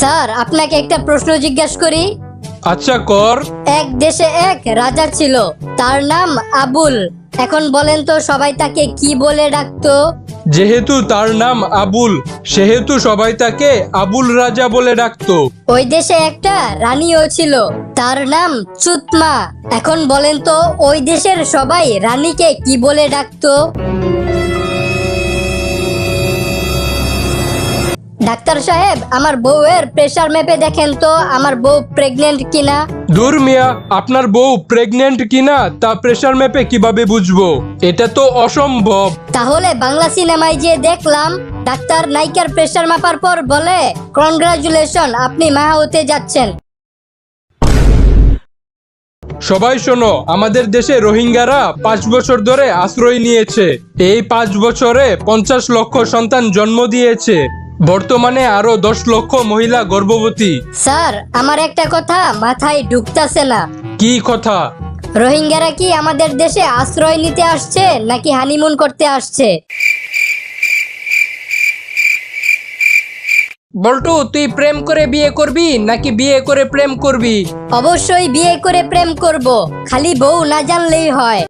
Sir আপনাকে একটা প্রশ্ন জিজ্ঞাসা করি। আচ্ছা কর। এক দেশে এক রাজা ছিল, তার নাম আবুল। এখন বলেন তো সবাই তাকে কি বলে ডাকতো? যেহেতু তার নাম আবুল, সেহেতু সবাই তাকে আবুল রাজা বলে ডাকতো। ওই দেশে একটা রানীও ছিল, তার নাম চুতমা। এখন বলেন তো ওই দেশের সবাই রানীকে কি বলে ডাকতো? ডাক্তার সাহেব, আমার বউয়ের প্রেসার মেপে দেখেন তো আমার বউ প্রেগনেন্ট কিনা। দূর মিয়া, আপনার বউ প্রেগনেন্ট কিনা তা প্রেসার মেপে কিভাবে বুঝবো? এটা তো অসম্ভব। তাহলে বাংলা সিনেমায় যে দেখলাম ডাক্তার নায়িকার প্রেসার মাপার পর বলে, কনগ্রাচুলেশন, আপনি মা হতে যাচ্ছেন। সবাই শোনো, আমাদের দেশে রোহিঙ্গারা 5 বছর ধরে আশ্রয় নিয়েছে। এই 5 বছরে 50 লক্ষ সন্তান জন্ম দিয়েছে। বর্তমানে আরো 10 লক্ষ মহিলা গর্ভবতী। স্যার আমার একটা কথা মাথায় ঢুকতাছে না। কি কথা? রোহিঙ্গারা কি আমাদের দেশে আশ্রয় নিতে আসছে নাকি হানিমুন করতে আসছে? বল্টু, তুই প্রেম করে বিয়ে করবি নাকি বিয়ে করে প্রেম করবি? অবশ্যই বিয়ে করে প্রেম করব, খালি বউ না জানলেই হয়।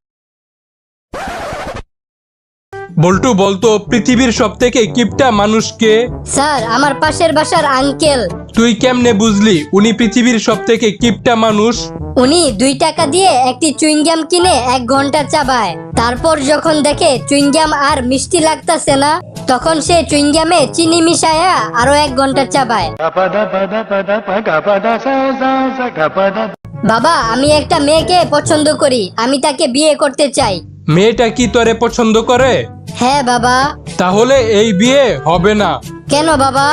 বল্টু বলতো, পৃথিবীর সব থেকে কিপটা মানুষকে? স্যার আমার পাশের বাসার আঙ্কেল। তুই কেমনে বুঝলি উনি পৃথিবীর সব থেকে কিপটা মানুষ? উনি 2 টাকা দিয়ে একটি চুইংগাম কিনে 1 ঘন্টা চাবায়, তারপর যখন দেখে চুইংগাম আর মিষ্টি লাগতাছে না, তখন সে চুইংগামে চিনি মিশায়া আরো 1 ঘন্টা চাবায়। বাবা, আমি একটা মেয়েকে পছন্দ করি, আমি তাকে বিয়ে করতে চাই। মেয়েটা কি তোরে পছন্দ করে? হ্যাঁ বাবা। তাহলে এই বিয়ে হবে না। কেন বাবা?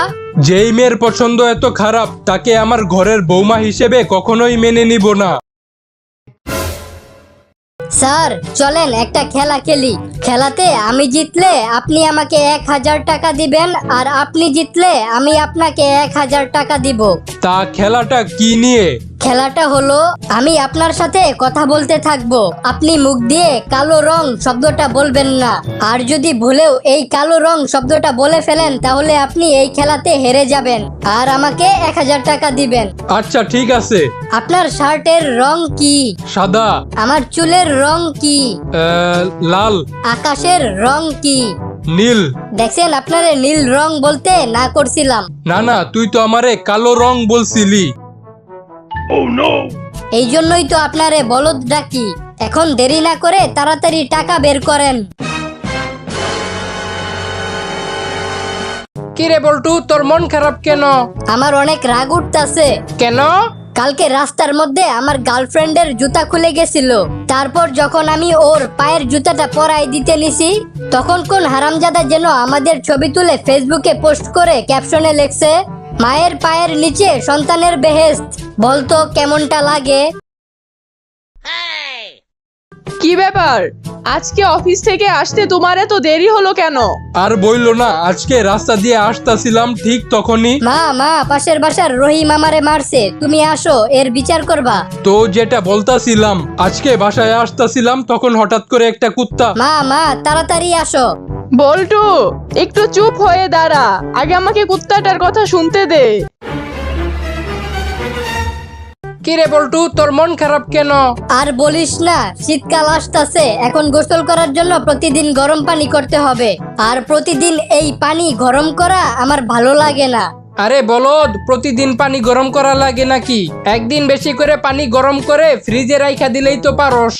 যেই মেয়ের পছন্দ এত খারাপ, তাকে আমার ঘরের বৌমা হিসেবে কখনোই মেনে নিব না। স্যার চলেন একটা খেলা খেলি। খেলাতে আমি জিতলে আপনি আমাকে 1000 টাকা দিবেন, আর আপনি জিতলে আমি আপনাকে 1000 টাকা দিব। তা খেলাটা কি নিয়ে? খেলাটা হলো, আমি আপনার সাথে কথা বলতে থাকবো, আপনি মুখ দিয়ে কালো রং শব্দটা বলবেন না, আর যদি ভুলেও এই কালো রং শব্দটা বলে ফেলেন তাহলে আপনি এই খেলাতে হেরে যাবেন আর আমাকে 1000 টাকা দিবেন। আচ্ছা ঠিক আছে। আপনার শার্টের রং কি? সাদা। আমার চুলের রং কি? লাল। আকাশের রং কি? নীল। দেখছেন, আপনারে নীল রং বলতে না করছিলাম। না না, তুই তো আমারে কালো রং বলছিলি। এই জন্যই তো আপনারে বলদ ডাকি। এখন দেরি না করে তাড়াতাড়ি টাকা বের করেন। কিরে বল্টু, তোর মন খারাপ কেন? আমার অনেক রাগ উঠতাছে। কেন? কালকে রাস্তার মধ্যে আমার গার্লফ্রেন্ডের জুতা খুলে গেছিল, তারপর যখন আমি ওর পায়ের জুতাটা পরাই দিতে নিছি, তখন কোন হারামজাদা যেন আমাদের ছবি তুলে ফেসবুকে পোস্ট করে ক্যাপশনে লেখছে, মায়ের পায়ের নিচে সন্তানের বেহেশত। বলতো কেমনটা লাগে? কি ব্যাপার, আজকে অফিস থেকে আসতে তোমার এত দেরি হলো কেন? আর বইলো না, আজকে রাস্তা দিয়ে আসতাছিলাম, ঠিক তখনই মা পাশের বাসার রহিম আমারে মারছে, তুমি আসো এর বিচার করবা। তো যেটা বলতাছিলাম, আজকে বাসায় আসতাছিলাম, তখন হঠাৎ করে একটা কুত্তা। মা তাড়াতাড়ি আসো। বল্টু একটু চুপ হয়ে দাঁড়া, আগে আমাকে কুত্তাটার কথা শুনতে দে। কিরে বল্টু, তোর মন খারাপ কেন? আর বলিস না, শীতকাল আসতেছে, এখন গোসল করার জন্য প্রতিদিন গরম পানি করতে হবে, আর প্রতিদিন এই পানি গরম করা আমার ভালো লাগে না। আরে বলদ, প্রতিদিন পানি গরম করা লাগে নাকি? একদিন বেশি করে পানি গরম করে ফ্রিজে রাইখা দিলেই তো পারস।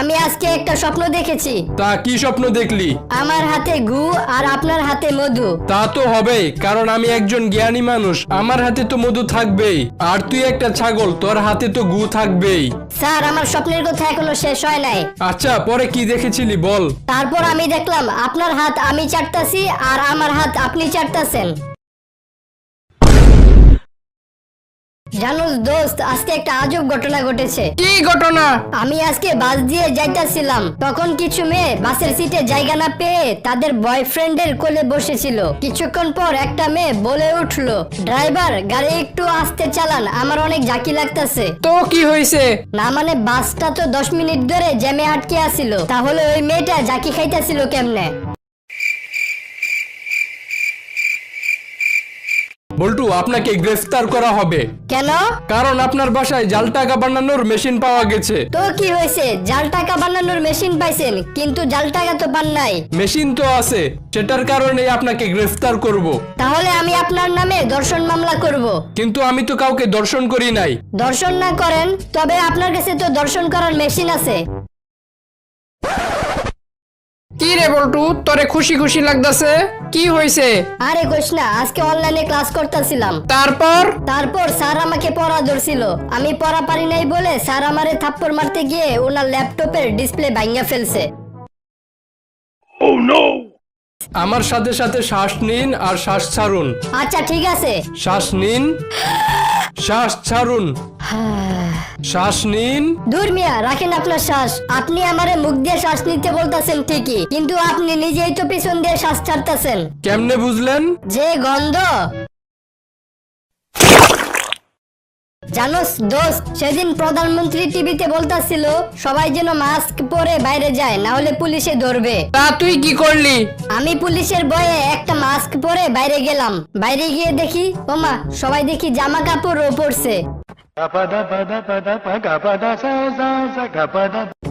আমি আজকে একটা স্বপ্ন দেখেছি। তা কি স্বপ্ন দেখলি? আমার হাতে গু আর আপনার হাতে মধু। তা তো হবেই, কারণ আমি একজন জ্ঞানী মানুষ, আমার হাতে তো মধু থাকবেই। আর তুই একটা ছাগল, তোর হাতে তো গু থাকবেই। স্যার আমার স্বপ্নের কথা এখনো শেষ হয় নাই। আচ্ছা, পরে কি দেখেছিলি বল। তারপর আমি দেখলাম আপনার হাত আমি চাটতাছি আর আমার হাত আপনি চাটতাছেন। জানোস দোস্ত, আজকে একটা আজব ঘটনা ঘটেছে। কি ঘটনা? আমি আজকে বাস দিয়ে যাইতাছিলাম, তখন কিছু মেয়ে বাসের সিটে জায়গা না পেয়ে তাদের বয়ফ্রেন্ডের কোলে বসেছিল। কিছুক্ষণ পর একটা মেয়ে বলে উঠলো, ড্রাইভার গাড়ি একটু আস্তে চালান, আমার অনেক ঝাঁকি লাগতাছে। তো কি হয়েছে? না মানে বাসটা তো 10 মিনিট ধরে জ্যামে আটকে আছিল, তাহলে ওই মেয়েটা ঝাঁকি খাইতাছিল কেমনে? বল্টু, আপনাকে গ্রেফতার করা হবে। কেন? কারণ আপনার বাসায় জাল টাকা বানানোর মেশিন পাওয়া গেছে। তো কি হয়েছে, জাল টাকা বানানোর মেশিন পাইছেন কিন্তু জাল টাকা তো পান নাই। মেশিন তো আছে, সেটার কারণে আপনাকে গ্রেফতার করব। তাহলে আমি আপনার নামে ধর্ষণ মামলা করব। কিন্তু আমি তো কাউকে দর্শন করি নাই। ধর্ষণ না করেন, তবে আপনার কাছে তো ধর্ষণ করার মেশিন আছে। কি রে বল্টু, তোরে খুশি খুশি লাগতাছে? কি হয়েছে? আরে কইস না, আজকে অনলাইনে ক্লাস করতেছিলাম। তারপর স্যার আমাকে পড়া ধরছিল। আমি পড়া পারি নাই বলে স্যার আমারে থাপ্পড় মারতে গিয়ে ওনার ল্যাপটপের ডিসপ্লে ভাঙা ফেলছে। আমার সাথে সাথে শ্বাস নিন আর শ্বাস ছাড়ুন। আচ্ছা ঠিক আছে। শ্বাস নিন, শ্বাস ছাড়ুন, শ্বাস নিন। দূর মিয়া, রাখেন আপনার শ্বাস। আপনি আমারে মুখ দিয়ে শ্বাস নিতে বলতেছেন ঠিকই, কিন্তু আপনি নিজেই তো পিছন দিয়ে শ্বাস ছাড়তেছেন। কেমনে বুঝলেন? যে গন্ধ। জানোস দোস্ত, সেদিন প্রধানমন্ত্রী টিভিতে বলতাছিল সবাই যেন মাস্ক পরে বাইরে যায়, না হলে পুলিশে ধরবে। তা তুই কি করলি? আমি পুলিশের ভয়ে একটা মাস্ক পরে বাইরে গেলাম। বাইরে গিয়ে দেখি ওমা, সবাই দেখি জামা কাপড়ও পরছে।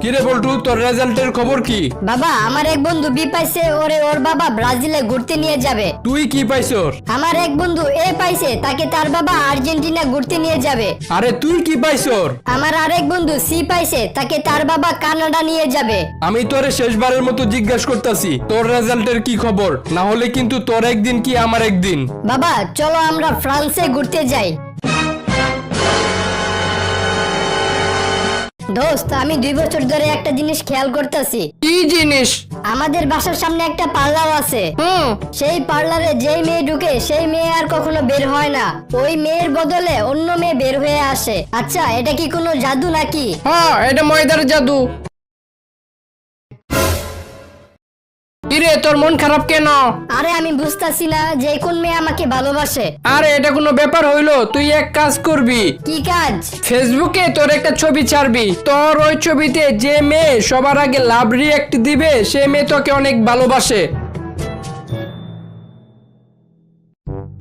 কিরে বল্টু, তোর রেজাল্টের খবর কি? বাবা, আমার এক বন্ধু বি পাইছে, ওর বাবা ব্রাজিলে ঘুরতে নিয়ে যাবে। তুই কি পাইছস? আমার এক বন্ধু এ পাইছে, তাকে তার বাবা আর্জেন্টিনা ঘুরতে নিয়ে যাবে। আরে তুই কি পাইছস? আমার আরেক বন্ধু সি পাইছে, তাকে তার বাবা কানাডা নিয়ে যাবে। আমি তোরে শেষবারের মতো জিজ্ঞাসা করতেছি, তোর রেজাল্টের কি খবর? না হলে কিন্তু তোর একদিন কি আমার একদিন। বাবা চলো আমরা ফ্রান্সে ঘুরতে যাই। দোস্ত, আমি 2 বছর ধরে একটা জিনিস খেয়াল করতেছি। কি জিনিস? আমাদের বাসার সামনে একটা পার্লার আছে। সেই পার্লারে যেই মেয়ে ঢুকে সেই মেয়ে আর কখনো বের হয় না। ওই মেয়ের বদলে অন্য মেয়ে বের হয়ে আসে। আচ্ছা, এটা কি কোনো জাদু নাকি? হ্যাঁ, এটা ময়দার জাদু। কিরে, তোর মন খারাপ কেন? আরে আমি বুঝতাছি না যে কোন মেয়ে আমাকে ভালোবাসে। আরে এটা কোনো ব্যাপার হইলো? তুই এক কাজ করবি, কি কাজ? ফেসবুকে তোর একটা ছবি ছাড়বি। তোর ওই ছবিতে যে মেয়ে সবার আগে লাভ রিয়েক্ট দিবে সে মেয়ে তোকে অনেক ভালোবাসে।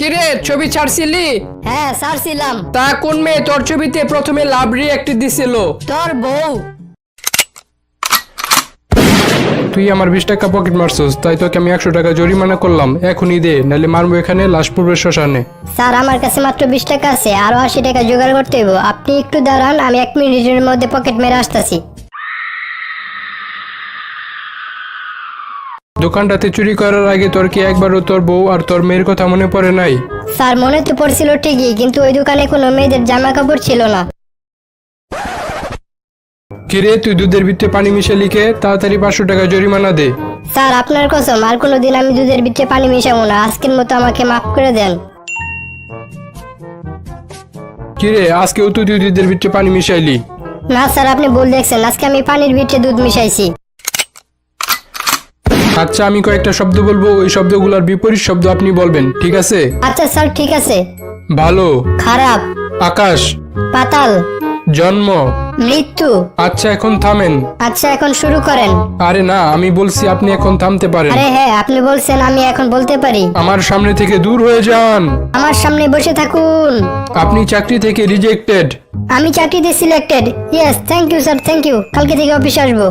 কিরে, ছবি ছাড়ছিলি? হ্যাঁ ছাড়ছিলাম। তা কোন মেয়ে তোর ছবিতে প্রথমে লাভ রিয়েক্ট দিছিল? তোর বউ। তুই আমার 20 টাকা পকেট মারছস, তাই তোকে আমি 100 টাকা জরিমানা করলাম। এখনই দে, নাহলে মারবো এখানে লাশ পূর্বে শ্মশানে। স্যার, আমার কাছে মাত্র 20 টাকা আছে, আরো 80 টাকা জোগাড় করতে হইব। আপনি একটু দাঁড়ান, আমি 1 মিনিটের মধ্যে পকেট মেরে আসতেছি। দোকানটাতে চুরি করার আগে তোর কি একবারও তোর বউ আর তোর মেয়ের কথা মনে পড়ে নাই? স্যার, মনে তো পড়ছিল ঠিকই, কিন্তু ওই দোকানে কোনো মেয়েদের জামা কাপড় ছিল না। কিরে, তুই দুধের ভিতরে পানি মিশে লিখে তাড়াতাড়ি 500 টাকা জরিমানা দে। স্যার, আপনার কসম, আর কোনোদিন আমি দুধের ভিতরে পানি মিশাবো না। আজকের মতো আমাকে মাফ করে দেন। কিরে, আজকেও তুই দুধের ভিতরে পানি মিশাইলি? না স্যার, আপনি ভুল দেখছেন, আজকে আমি পানির ভিতরে দুধ মিশাইছি। আচ্ছা, আমি কয়েকটা শব্দ বলবো, ওই শব্দগুলোর বিপরীত শব্দ আপনি বলবেন, ঠিক আছে? আচ্ছা স্যার, ঠিক আছে। ভালো, খারাপ, আকাশ, পাতাল, জন্ম। মৃত্যু। আচ্ছা, এখন থামেন। আচ্ছা, এখন শুরু করেন। আরে না, আমি বলছি আপনি এখন থামতে পারেন। আরে হ্যাঁ, আপনি বলছেন, আমি এখন বলতে পারি। আমার সামনে থেকে দূর হয়ে যান। আমার সামনে বসে থাকুন। আপনি চাকরি থেকে রিজেক্টেড। আমি চাকরিতে selected. Yes, thank you sir, thank you. কালকে থেকে অফিসে আসবো।